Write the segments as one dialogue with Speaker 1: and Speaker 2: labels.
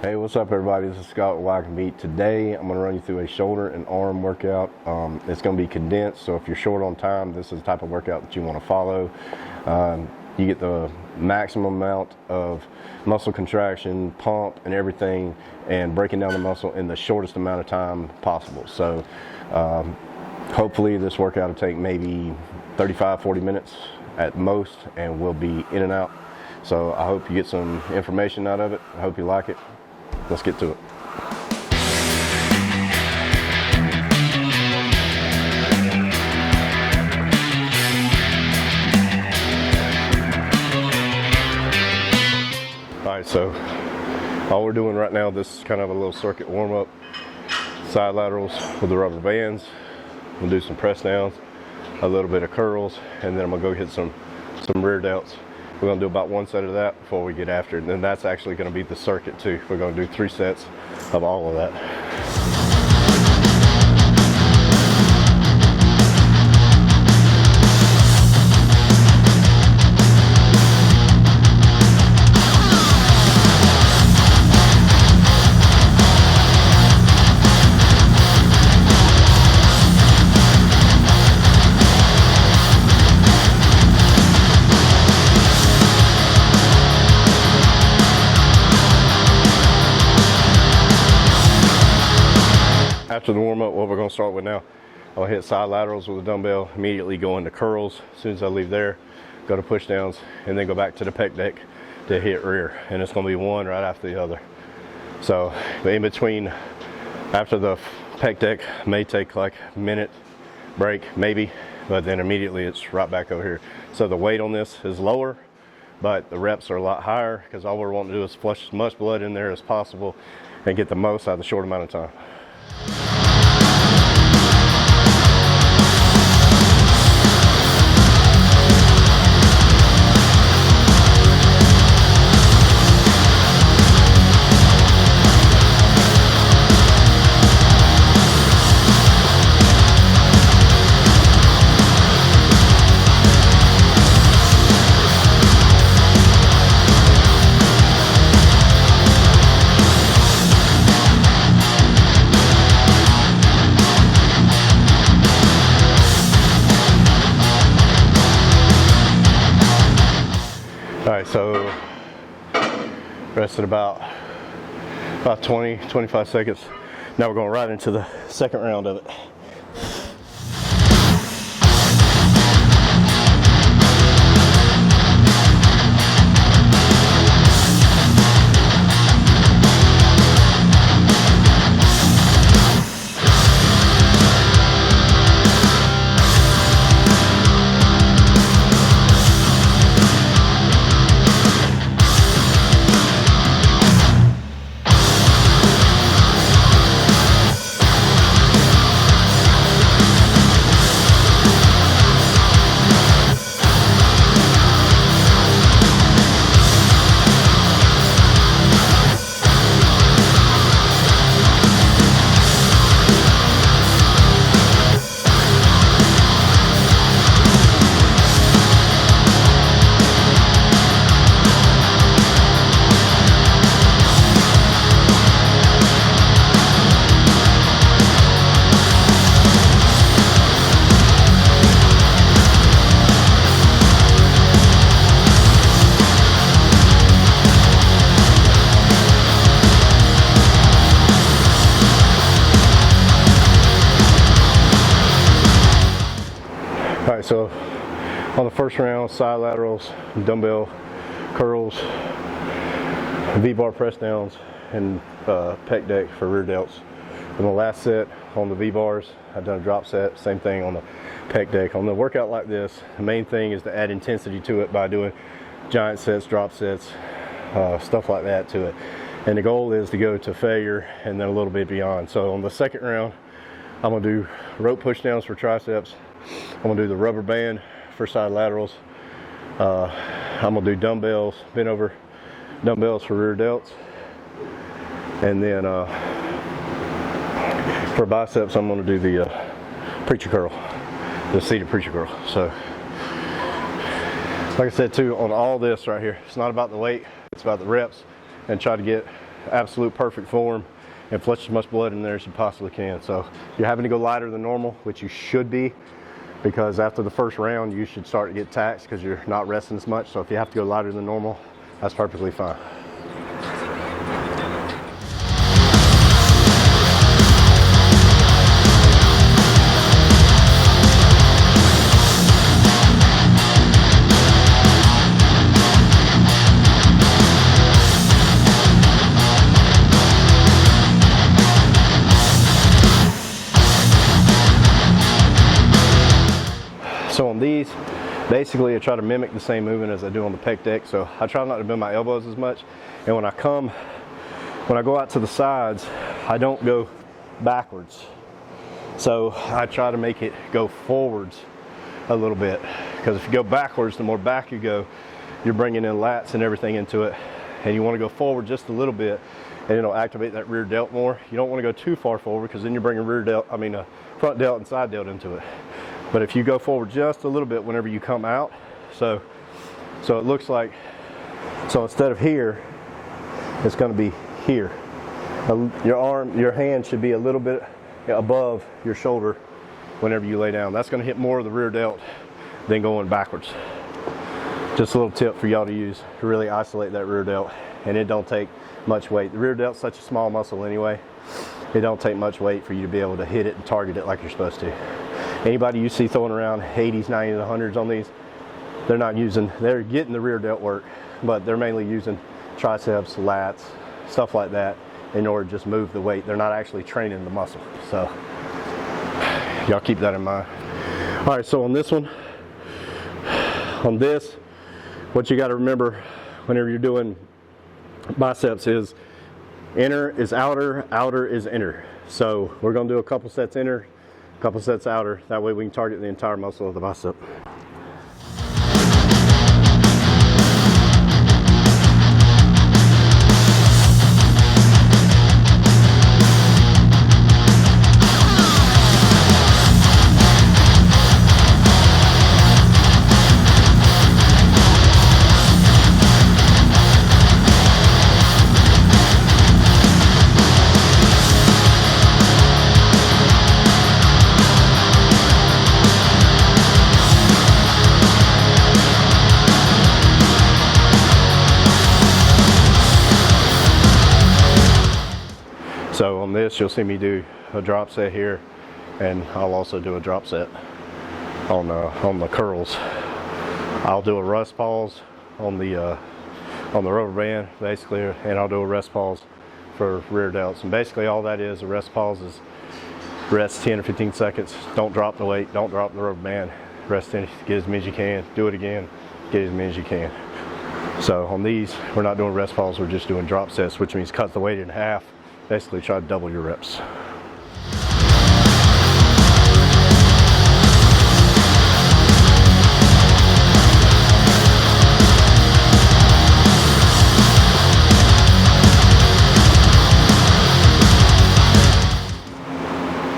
Speaker 1: Hey, what's up everybody? This is Scott with Wag Meat. Today I'm going to run you through a shoulder and arm workout. It's going to be condensed, so if you're short on time, this is the type of workout that you want to follow. You get the maximum amount of muscle contraction, pump, and everything, and breaking down the muscle in the shortest amount of time possible. So hopefully this workout will take maybe 35-40 minutes at most, and we'll be in and out. So I hope you get some information out of it. I hope you like it. Let's get to it. Alright, so all we're doing right now, this is kind of a little circuit warm-up. Side laterals with the rubber bands. We'll do some press downs, a little bit of curls, and then I'm going to go hit some rear delts. We're going to do about one set of that before we get after it, and then that's actually going to be the circuit too. We're going to do 3 sets of all of that. After the warm-up, what we're going to start with now, I'll hit side laterals with a dumbbell, immediately go into curls. As soon as I leave there, go to push downs, and then go back to the pec deck to hit rear. And it's going to be one right after the other. So in between, after the pec deck, may take like a minute break, maybe, but then immediately it's right back over here. So the weight on this is lower, but the reps are a lot higher, because all we're wanting to do is flush as much blood in there as possible and get the most out of the short amount of time. Alright, so rested about 20-25 seconds. Now we're going right into the second round of it. Alright, so on the first round, side laterals, dumbbell curls, V-bar press downs, and pec deck for rear delts. In the last set on the V-bars, I've done a drop set, same thing on the pec deck. On the workout like this, the main thing is to add intensity to it by doing giant sets, drop sets, stuff like that to it. And the goal is to go to failure and then a little bit beyond. So on the second round, I'm going to do rope push downs for triceps. I'm going to do the rubber band for side laterals. I'm going to do dumbbells, bent over dumbbells for rear delts. And then for biceps, I'm going to do the preacher curl, the seated preacher curl. So, like I said too, on all this right here, it's not about the weight, it's about the reps, and try to get absolute perfect form and flush as much blood in there as you possibly can. So if you're having to go lighter than normal, which you should be, because after the first round you should start to get taxed because you're not resting as much. So if you have to go lighter than normal, that's perfectly fine. So on these, basically I try to mimic the same movement as I do on the pec deck. So I try not to bend my elbows as much. And when I go out to the sides, I don't go backwards. So I try to make it go forwards a little bit. Because if you go backwards, the more back you go, you're bringing in lats and everything into it. And you want to go forward just a little bit, and it'll activate that rear delt more. You don't want to go too far forward because then you're bringing front delt and side delt into it. But if you go forward just a little bit whenever you come out, so it looks like, so instead of here, it's going to be here. Your hand should be a little bit above your shoulder whenever you lay down. That's going to hit more of the rear delt than going backwards. Just a little tip for y'all to use to really isolate that rear delt, and it don't take much weight. The rear delt's such a small muscle anyway. It don't take much weight for you to be able to hit it and target it like you're supposed to. Anybody you see throwing around 80s, 90s, 100s on these, they're getting the rear delt work, but they're mainly using triceps, lats, stuff like that in order to just move the weight. They're not actually training the muscle. So y'all keep that in mind. All right, so on this, what you got to remember whenever you're doing biceps is inner is outer, outer is inner. So we're going to do a couple sets inner, a couple sets outer. That way we can target the entire muscle of the bicep. So on this, you'll see me do a drop set here, and I'll also do a drop set on the curls. I'll do a rest pause on the rubber band, basically, and I'll do a rest pause for rear delts. And basically all that is, a rest pause is rest 10 or 15 seconds. Don't drop the weight, don't drop the rubber band. Rest in, get as many as you can, do it again, get as many as you can. So on these, we're not doing rest pause, we're just doing drop sets, which means cut the weight in half. Basically try to double your reps.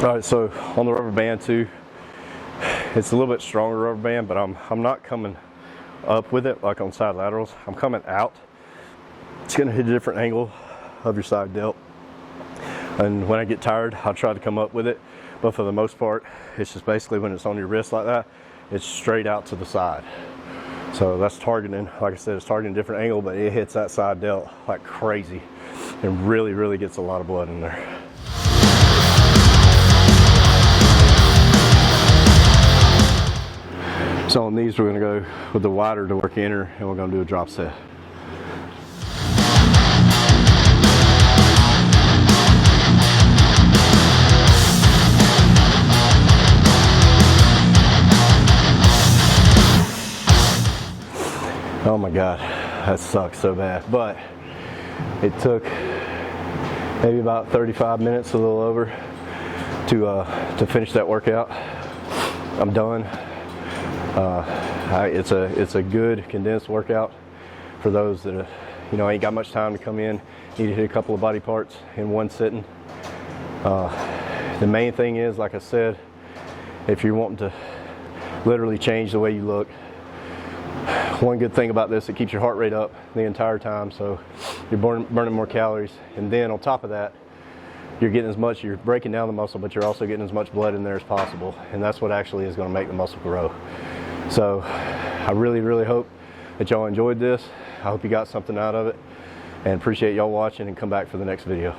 Speaker 1: All right, so on the rubber band too, it's a little bit stronger rubber band, but I'm not coming up with it like on side laterals. I'm coming out. It's gonna hit a different angle of your side delt. And when I get tired, I'll try to come up with it. But for the most part, it's just basically when it's on your wrist like that, it's straight out to the side. So that's targeting, like I said, it's targeting a different angle, but it hits that side delt like crazy and really, really gets a lot of blood in there. So on these, we're gonna go with the wider to work inner, and we're gonna do a drop set. Oh my God, that sucks so bad. But it took maybe about 35 minutes, a little over, to finish that workout. I'm done. It's a good condensed workout for those that ain't got much time to come in, need to hit a couple of body parts in one sitting. The main thing is, like I said, if you're wanting to literally change the way you look, one good thing about this, it keeps your heart rate up the entire time. So you're burning more calories, and then on top of that, you're breaking down the muscle, but you're also getting as much blood in there as possible, and that's what actually is going to make the muscle grow. So I really, really hope that y'all enjoyed this. I hope you got something out of it, and appreciate y'all watching, and come back for the next video.